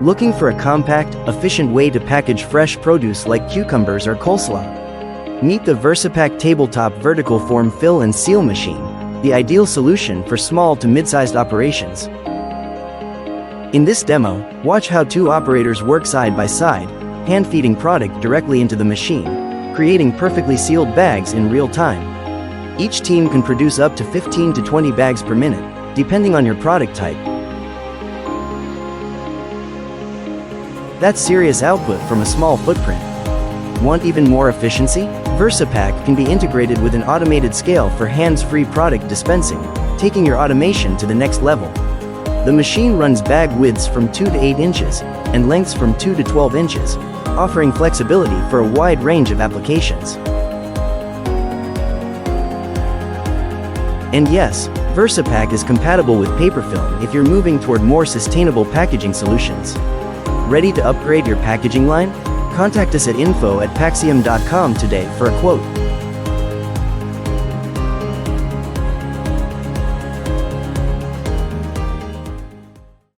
Looking for a compact, efficient way to package fresh produce like cucumbers or coleslaw? Meet the VersaPak Tabletop Vertical Form Fill and Seal Machine, the ideal solution for small to mid-sized operations. In this demo, watch how two operators work side by side, hand-feeding product directly into the machine, creating perfectly sealed bags in real time. Each team can produce up to 15 to 20 bags per minute, depending on your product type. That's serious output from a small footprint. Want even more efficiency? VersaPak can be integrated with an automated scale for hands-free product dispensing, taking your automation to the next level. The machine runs bag widths from 2 to 8 inches, and lengths from 2 to 12 inches, offering flexibility for a wide range of applications. And yes, VersaPak is compatible with paper film if you're moving toward more sustainable packaging solutions. Ready to upgrade your packaging line? Contact us at info@paxiom.com today for a quote.